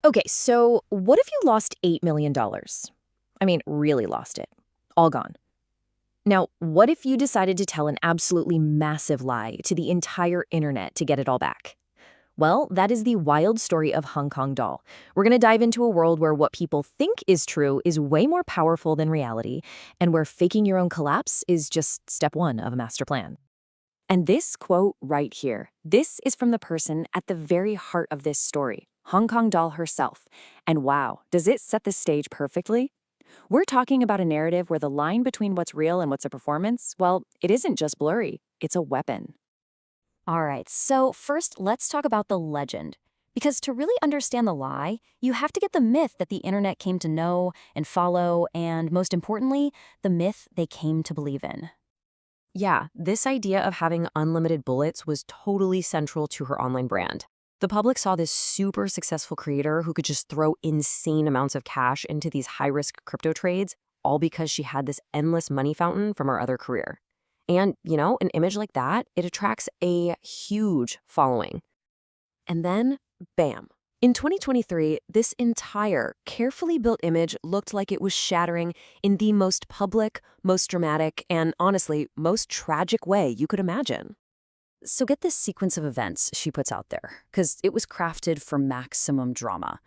Okay, so what if you lost $8 million? Dollars? I mean, really lost it. All gone. Now, what if you decided to tell an absolutely massive lie to the entire internet to get it all back? Well, that is the wild story of Hong Kong Doll. We're going to dive into a world where what people think is true is way more powerful than reality, and where faking your own collapse is just step one of a master plan. And this quote right here, this is from the person at the very heart of this story, Hong Kong Doll herself. And wow, does it set the stage perfectly? We're talking about a narrative where the line between what's real and what's a performance, well, it isn't just blurry, it's a weapon. All right, so first let's talk about the legend. Because to really understand the lie, you have to get the myth that the internet came to know and follow, and most importantly, the myth they came to believe in. Yeah, this idea of having unlimited bullets was totally central to her online brand. The public saw this super successful creator who could just throw insane amounts of cash into these high-risk crypto trades, all because she had this endless money fountain from her other career. And, an image like that, it attracts a huge following. And then, bam. In 2023, this entire carefully built image looked like it was shattering in the most public, most dramatic, and honestly, most tragic way you could imagine. So get this sequence of events she puts out there, because it was crafted for maximum drama.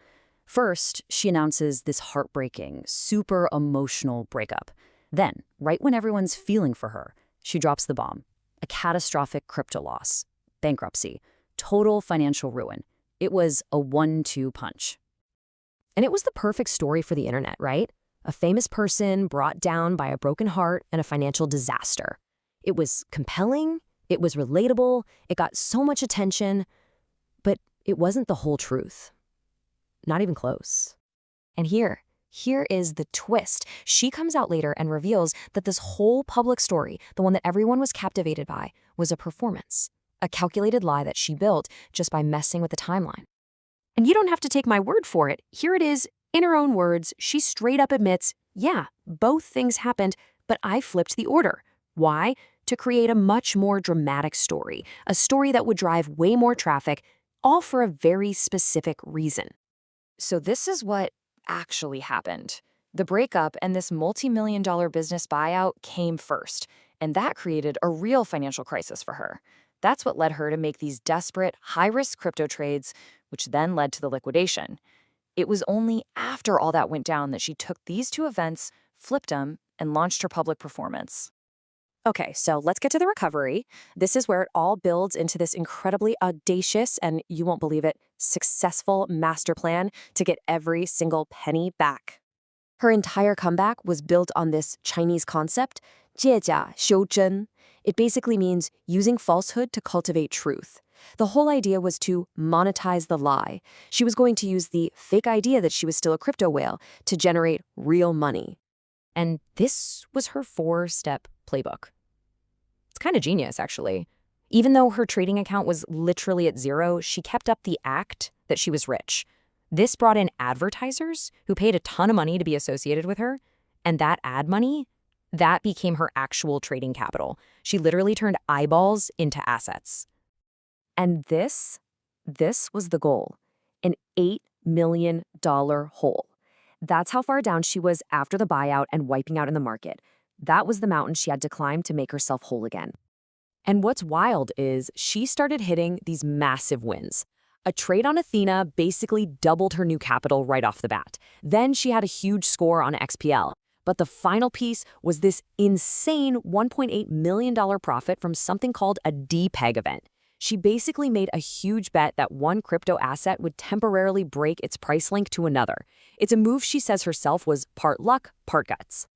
First, she announces this heartbreaking, super emotional breakup. Then, right when everyone's feeling for her, she drops the bomb. A catastrophic crypto loss, bankruptcy, total financial ruin. It was a 1-2 punch. And it was the perfect story for the internet, right? A famous person brought down by a broken heart and a financial disaster. It was compelling, it was relatable, it got so much attention, but it wasn't the whole truth. Not even close. And here is the twist. She comes out later and reveals that this whole public story, the one that everyone was captivated by, was a performance. A calculated lie that she built just by messing with the timeline. And you don't have to take my word for it. Here it is, in her own words, she straight up admits, yeah, both things happened, but I flipped the order. Why? To create a much more dramatic story, a story that would drive way more traffic, all for a very specific reason. So this is what actually happened. The breakup and this multi-million-dollar business buyout came first, and that created a real financial crisis for her. That's what led her to make these desperate, high-risk crypto trades, which then led to the liquidation. It was only after all that went down that she took these two events, flipped them, and launched her public performance. Okay, so let's get to the recovery. This is where it all builds into this incredibly audacious and, you won't believe it, successful master plan to get every single penny back. Her entire comeback was built on this Chinese concept, 借假修真. It basically means using falsehood to cultivate truth. The whole idea was to monetize the lie. She was going to use the fake idea that she was still a crypto whale to generate real money. And this was her 4-step playbook. It's kind of genius, actually. Even though her trading account was literally at zero, she kept up the act that she was rich. This brought in advertisers who paid a ton of money to be associated with her, and that ad money, that became her actual trading capital. She literally turned eyeballs into assets. And this was the goal, an $8 million hole. That's how far down she was after the buyout and wiping out in the market. That was the mountain she had to climb to make herself whole again. And what's wild is she started hitting these massive wins. A trade on Athena basically doubled her new capital right off the bat. Then she had a huge score on XPL. But the final piece was this insane $1.8 million profit from something called a DPEG event. She basically made a huge bet that one crypto asset would temporarily break its price link to another. It's a move she says herself was part luck, part guts.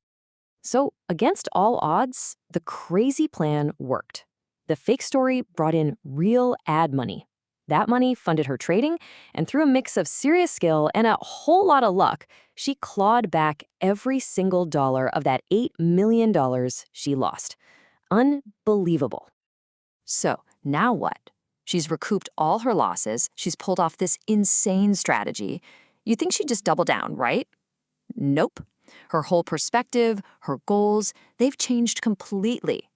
So, against all odds, the crazy plan worked. The fake story brought in real ad money. That money funded her trading, and through a mix of serious skill and a whole lot of luck, she clawed back every single dollar of that $8 million she lost. Unbelievable. So, now what? She's recouped all her losses, she's pulled off this insane strategy. You'd think she'd just double down, right? Nope. Her whole perspective, her goals, they've changed completely.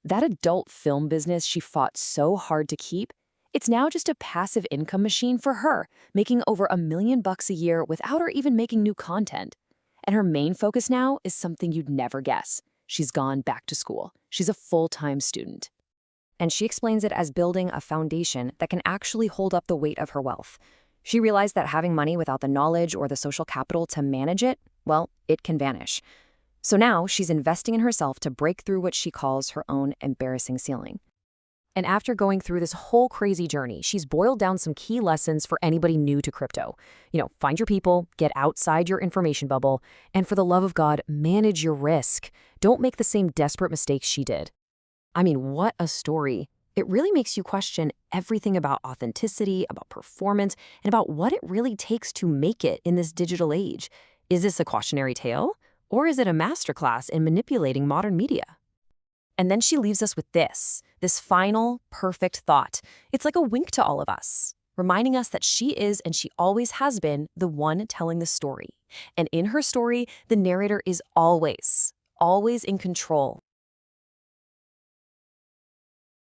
That adult film business she fought so hard to keep, It's now just a passive income machine for her, making over $1 million a year without her even making new content. And her main focus now is something you'd never guess. She's gone back to school. She's a full-time student. And she explains it as building a foundation that can actually hold up the weight of her wealth. She realized that having money without the knowledge or the social capital to manage it, well, it can vanish. So now she's investing in herself to break through what she calls her own embarrassing ceiling. And after going through this whole crazy journey, she's boiled down some key lessons for anybody new to crypto. Find your people, get outside your information bubble, and for the love of God, manage your risk. Don't make the same desperate mistakes she did. I mean, what a story. It really makes you question everything about authenticity, about performance, and about what it really takes to make it in this digital age. Is this a cautionary tale? Or is it a masterclass in manipulating modern media? And then she leaves us with this final, perfect thought. It's like a wink to all of us, reminding us that she is and she always has been the one telling the story. And in her story, the narrator is always in control.